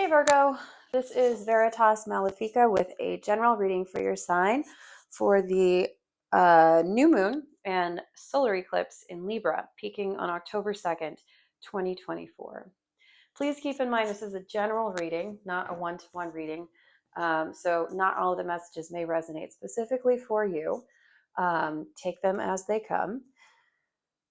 Hey Virgo, this is Veritas Malefica with a general reading for your sign for the new moon and solar eclipse in Libra, peaking on October 2nd, 2024. Please keep in mind this is a general reading, not a one-to-one reading. So not all of the messages may resonate specifically for you. Take them as they come.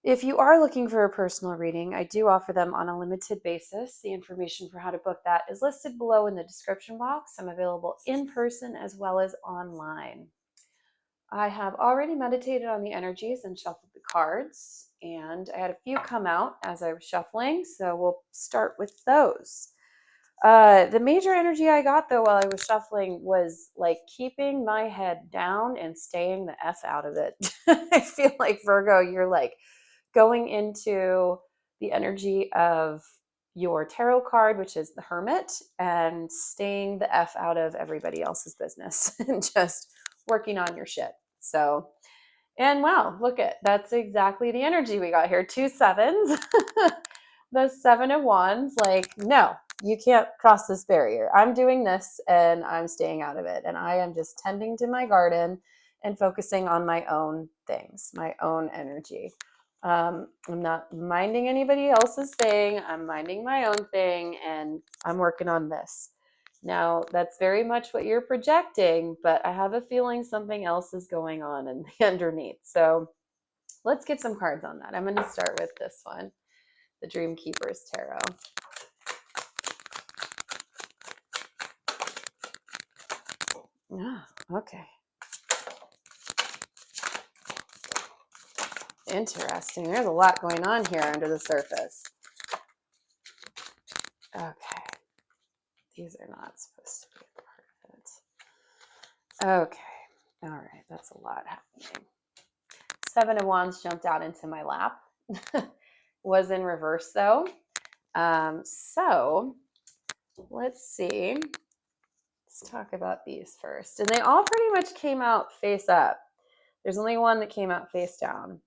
If you are looking for a personal reading, I do offer them on a limited basis. The information for how to book that is listed below in the description box. I'm available in person as well as online. I have already meditated on the energies and shuffled the cards, and I had a few come out as I was shuffling, so we'll start with those. The major energy I got, though, while I was shuffling was like keeping my head down and staying the F out of it. I feel like, Virgo, you're like going into the energy of your tarot card, which is the Hermit, and staying the F out of everybody else's business and just working on your shit. So, and wow, look at that's exactly the energy we got here. 2 sevens. The 7 of Wands, like, no, you can't cross this barrier. I'm doing this and I'm staying out of it. And I am just tending to my garden and focusing on my own things, my own energy. I'm not minding anybody else's thing. I'm minding my own thing and I'm working on this. Now, that's very much what you're projecting, but I have a feeling something else is going on in the underneath. So let's get some cards on that. I'm going to start with this one, the Dream Keepers Tarot. Ah, okay. Interesting. There's a lot going on here under the surface. Okay. These are not supposed to be a part of it. Okay. All right. That's a lot happening. 7 of Wands jumped out into my lap. Was in reverse, though. So let's see. Let's talk about these first. And they all pretty much came out face up. There's only one that came out face down.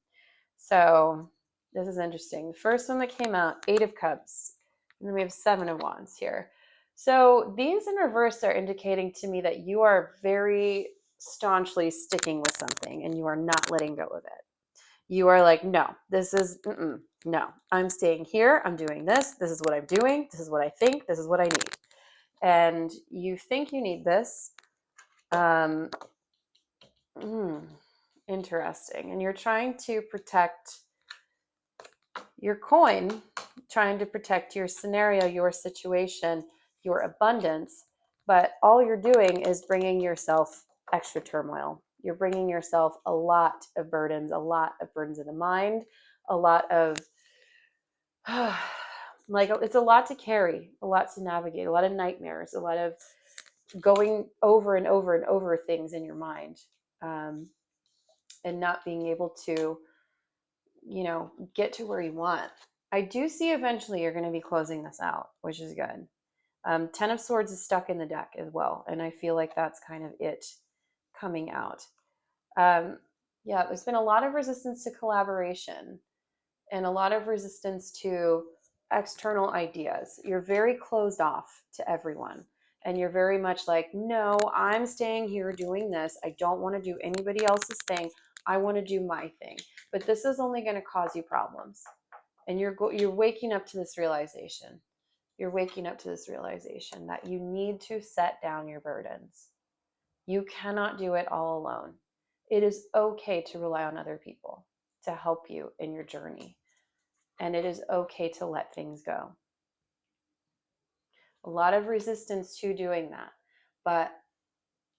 So this is interesting. The first one that came out, 8 of Cups. And then we have 7 of Wands here. So these in reverse are indicating to me that you are very staunchly sticking with something and you are not letting go of it. You are like, no, this is, no, I'm staying here. I'm doing this. This is what I'm doing. This is what I think. This is what I need. And you think you need this. Interesting. And you're trying to protect your coin, trying to protect your scenario, your situation, your abundance. But all you're doing is bringing yourself extra turmoil. You're bringing yourself a lot of burdens of the mind, a lot of, like, it's a lot to carry, a lot to navigate, a lot of nightmares, a lot of going over and over and over things in your mind, and not being able to, get to where you want. I do see eventually you're going to be closing this out, which is good. 10 of Swords is stuck in the deck as well. And I feel like that's kind of it coming out. Yeah, there's been a lot of resistance to collaboration and a lot of resistance to external ideas. You're very closed off to everyone. And you're very much like, no, I'm staying here doing this. I don't want to do anybody else's thing. I want to do my thing. But this is only going to cause you problems. And you're waking up to this realization. You're waking up to this realization that you need to set down your burdens. You cannot do it all alone. It is okay to rely on other people to help you in your journey. And it is okay to let things go. A lot of resistance to doing that, but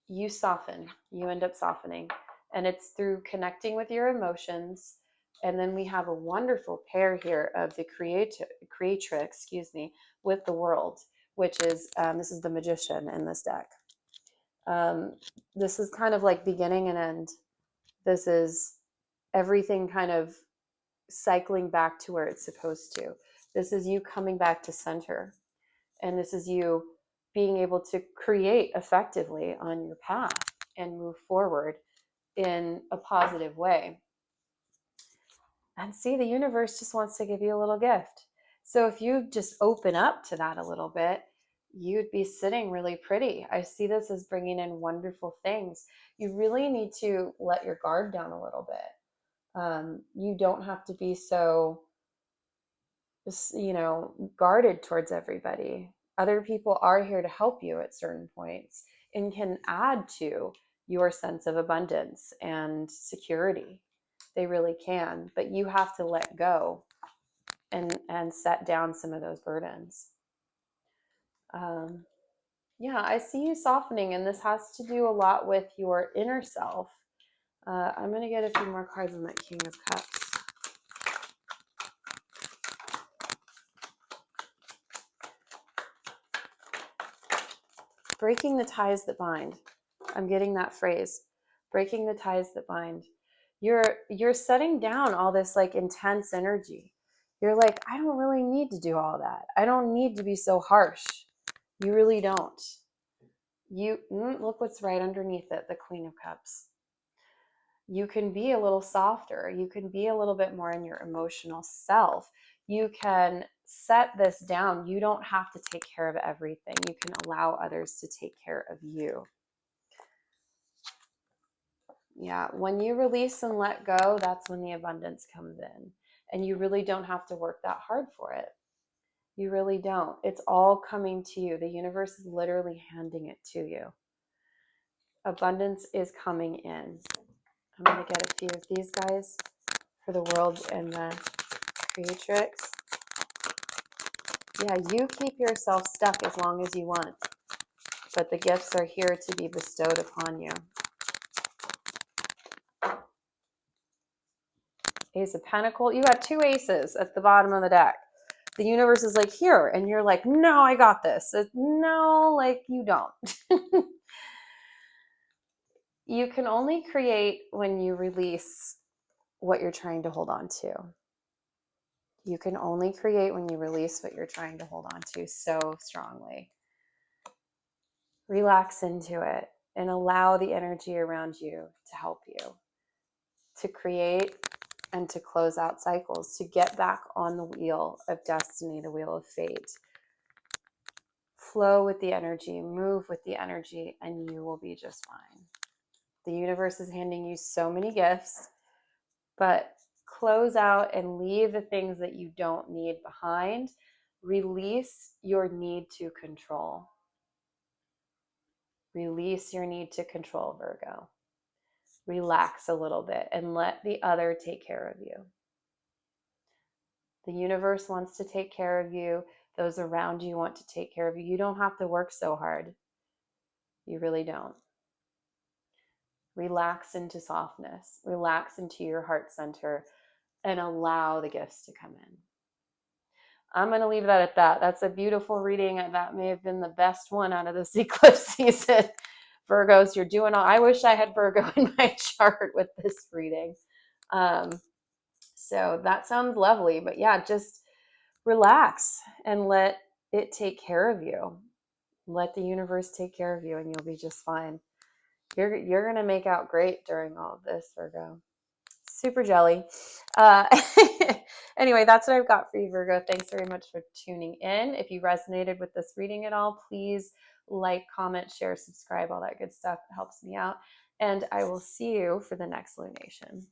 you soften, you end up softening. And it's through connecting with your emotions. And then we have a wonderful pair here of the creatrix, with the World, which is, this is the Magician in this deck. This is kind of like beginning and end. This is everything kind of cycling back to where it's supposed to. This is you coming back to center. And this is you being able to create effectively on your path and move forward in a positive way. And see, the universe just wants to give you a little gift. So if you just open up to that a little bit, you'd be sitting really pretty. I see this as bringing in wonderful things. You really need to let your guard down a little bit. You don't have to be so, guarded towards everybody. Other people are here to help you at certain points and can add to your sense of abundance and security. They really can, but you have to let go and set down some of those burdens. Yeah, I see you softening, and this has to do a lot with your inner self. I'm going to get a few more cards on that King of Cups. Breaking the ties that bind. I'm getting that phrase. Breaking the ties that bind. You're setting down all this like intense energy. You're like, I don't really need to do all that. I don't need to be so harsh. You really don't. Look what's right underneath it, the Queen of Cups. You can be a little softer. You can be a little bit more in your emotional self. You can set this down. You don't have to take care of everything. You can allow others to take care of you. Yeah, when you release and let go, that's when the abundance comes in. And you really don't have to work that hard for it. You really don't. It's all coming to you. The universe is literally handing it to you. Abundance is coming in. I'm going to get a few of these guys for the world and the creatrix. Yeah, you keep yourself stuck as long as you want, but the gifts are here to be bestowed upon you. Ace of Pentacles. You got two aces at the bottom of the deck. The universe is like, here, and you're like, no, I got this. No, like you don't. You can only create when you release what you're trying to hold on to. You can only create when you release what you're trying to hold on to so strongly. Relax into it and allow the energy around you to help you to create and to close out cycles, to get back on the wheel of destiny, the wheel of fate. Flow with the energy, move with the energy, and you will be just fine. The universe is handing you so many gifts, but close out and leave the things that you don't need behind. Release your need to control. Release your need to control, Virgo. Relax a little bit and let the other take care of you. The universe wants to take care of you. Those around you want to take care of you. You don't have to work so hard. You really don't. Relax into softness. Relax into your heart center and allow the gifts to come in. I'm going to leave that at that. That's a beautiful reading. That may have been the best one out of this eclipse season. Virgos, you're doing all. I wish I had Virgo in my chart with this reading. So that sounds lovely. But yeah, just relax and let it take care of you. Let the universe take care of you and you'll be just fine. You're going to make out great during all of this, Virgo. Super jelly. Anyway, that's what I've got for you, Virgo. Thanks very much for tuning in. If you resonated with this reading at all, please like, comment, share, subscribe, all that good stuff. It helps me out. And I will see you for the next lunation.